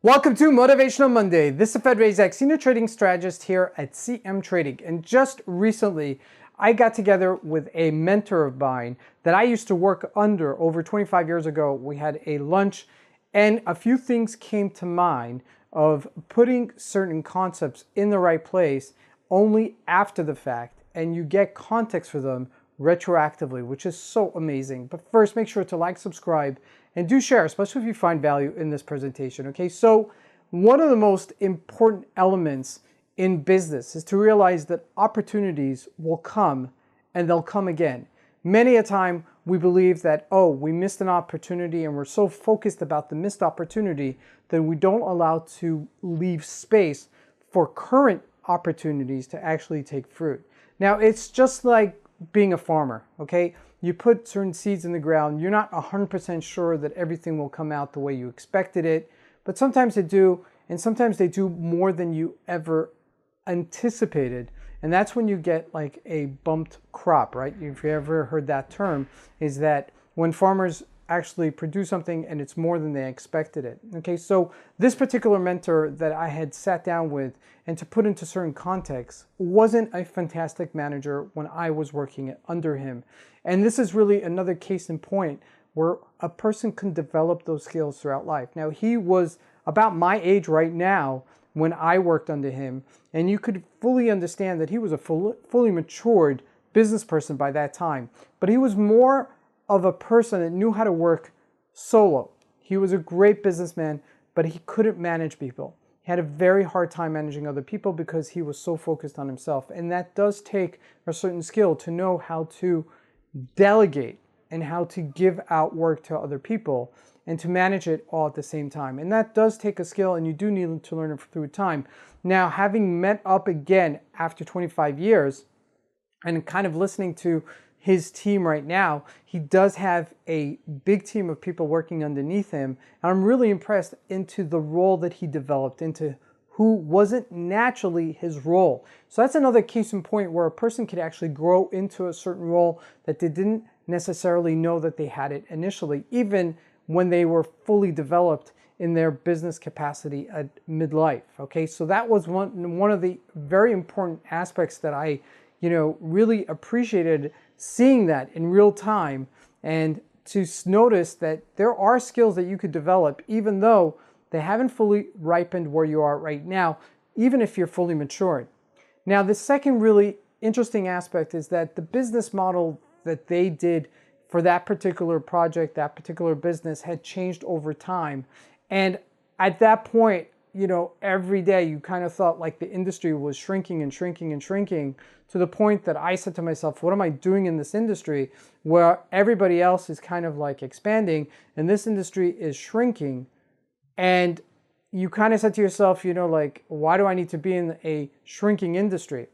Welcome to Motivational Monday. This is Fed Razak, Senior Trading Strategist here at CMTrading. And just recently, I got together with a mentor of mine that I used to work under over 25 years ago. We had a lunch and a few things came to mind of putting certain concepts in the right place only after the fact, and you get context for them retroactively, which is so amazing. But first, make sure to like, subscribe, and do share, especially if you find value in this presentation, okay? So one of the most important elements in business is to realize that opportunities will come and they'll come again. Many a time we believe that, oh, we missed an opportunity and we're so focused about the missed opportunity that we don't allow to leave space for current opportunities to actually take fruit. Now, it's just like being a farmer, okay? You put certain seeds in the ground, you're not 100% sure that everything will come out the way you expected it, but sometimes they do, and sometimes they do more than you ever anticipated. And that's when you get like a bumped crop, right? If you ever heard that term, is that when farmers actually produce something and it's more than they expected it. Okay, so this particular mentor that I had sat down with and to put into certain contexts wasn't a fantastic manager when I was working under him. And this is really another case in point where a person can develop those skills throughout life. Now, he was about my age right now when I worked under him, and you could fully understand that he was a fully matured business person by that time. But he was more of a person that knew how to work solo. He was a great businessman, but he couldn't manage people. He had a very hard time managing other people because he was so focused on himself. And that does take a certain skill to know how to delegate and how to give out work to other people and to manage it all at the same time. And that does take a skill, and you do need to learn it through time. Now, having met up again after 25 years and kind of listening to his team right now, he does have a big team of people working underneath him. And I'm really impressed into the role that he developed into who wasn't naturally his role. So that's another case in point where a person could actually grow into a certain role that they didn't necessarily know that they had it initially, even when they were fully developed in their business capacity at midlife. Okay, so that was one of the very important aspects that I really appreciated seeing that in real time, and to notice that there are skills that you could develop even though they haven't fully ripened where you are right now, even if you're fully matured. Now, the second really interesting aspect is that the business model that they did for that particular project, that particular business, had changed over time. And at that point, every day you kind of thought like the industry was shrinking and shrinking and shrinking, to the point that I said to myself, what am I doing in this industry where everybody else is kind of like expanding and this industry is shrinking? And you kind of said to yourself, like, why do I need to be in a shrinking industry?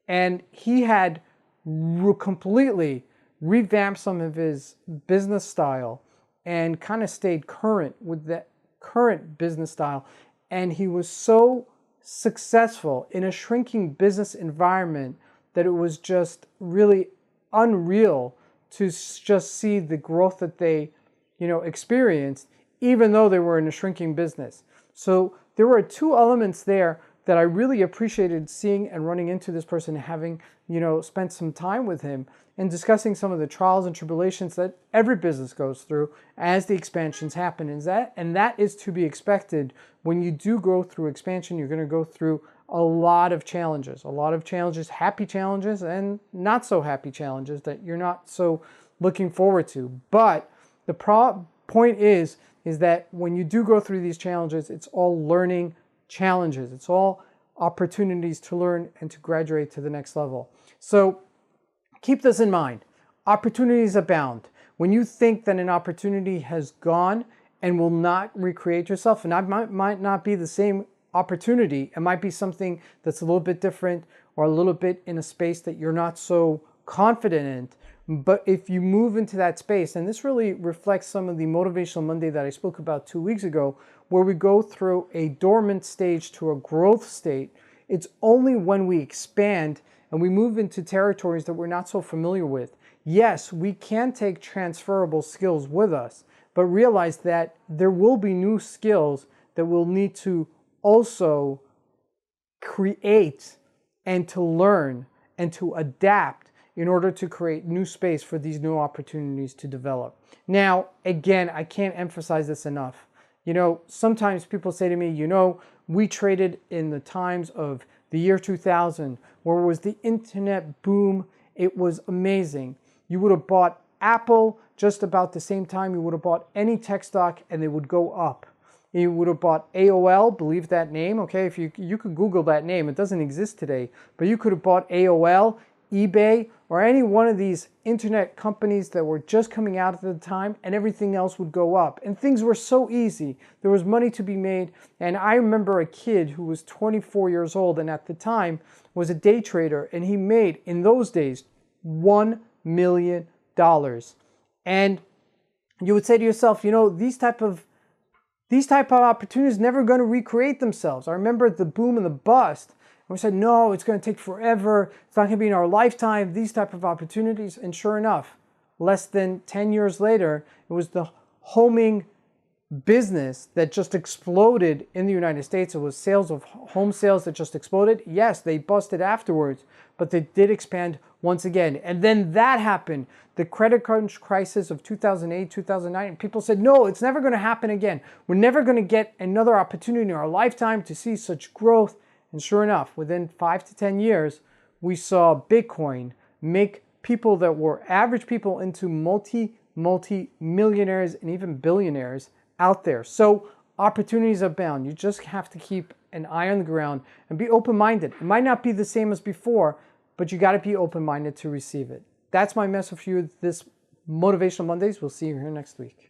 And he had completely revamped some of his business style and kind of stayed current with that current business style. And he was so successful in a shrinking business environment that it was just really unreal to just see the growth that they, experienced, even though they were in a shrinking business. So there were two elements there that I really appreciated seeing and running into this person, having, spent some time with him and discussing some of the trials and tribulations that every business goes through as the expansions happen. And that is to be expected. When you do go through expansion, you're going to go through a lot of challenges, happy challenges and not so happy challenges that you're not so looking forward to. But the point is that when you do go through these challenges, it's all learning challenges. It's all opportunities to learn and to graduate to the next level. So keep this in mind. Opportunities abound. When you think that an opportunity has gone and will not recreate yourself, and that might not be the same opportunity, it might be something that's a little bit different or a little bit in a space that you're not so confident in. But if you move into that space, and this really reflects some of the Motivational Monday that I spoke about 2 weeks ago, where we go through a dormant stage to a growth state, it's only when we expand and we move into territories that we're not so familiar with. Yes, we can take transferable skills with us, but realize that there will be new skills that we'll need to also create and to learn and to adapt in order to create new space for these new opportunities to develop. Now, again, I can't emphasize this enough. Sometimes people say to me, we traded in the times of the year 2000, where it was the internet boom. It was amazing. You would have bought Apple just about the same time you would have bought any tech stock, and they would go up. You would have bought AOL, believe that name, okay? If you could Google that name, it doesn't exist today, but you could have bought AOL, eBay, or any one of these internet companies that were just coming out at the time, and everything else would go up. And things were so easy. There was money to be made. And I remember a kid who was 24 years old and at the time was a day trader, and he made, in those days, $1 million. And you would say to yourself, these type of opportunities never going to recreate themselves. I remember the boom and the bust. And we said, no, it's going to take forever. It's not going to be in our lifetime, these type of opportunities. And sure enough, less than 10 years later, it was the homing business that just exploded in the United States. It was sales of home sales that just exploded. Yes, they busted afterwards, but they did expand once again. And then that happened, the credit crunch crisis of 2008, 2009. And people said, no, it's never going to happen again. We're never going to get another opportunity in our lifetime to see such growth. And sure enough, within 5 to 10 years, we saw Bitcoin make people that were average people into multi-millionaires and even billionaires out there. So opportunities abound. You just have to keep an eye on the ground and be open-minded. It might not be the same as before, but you got to be open-minded to receive it. That's my message for you this Motivational Mondays. We'll see you here next week.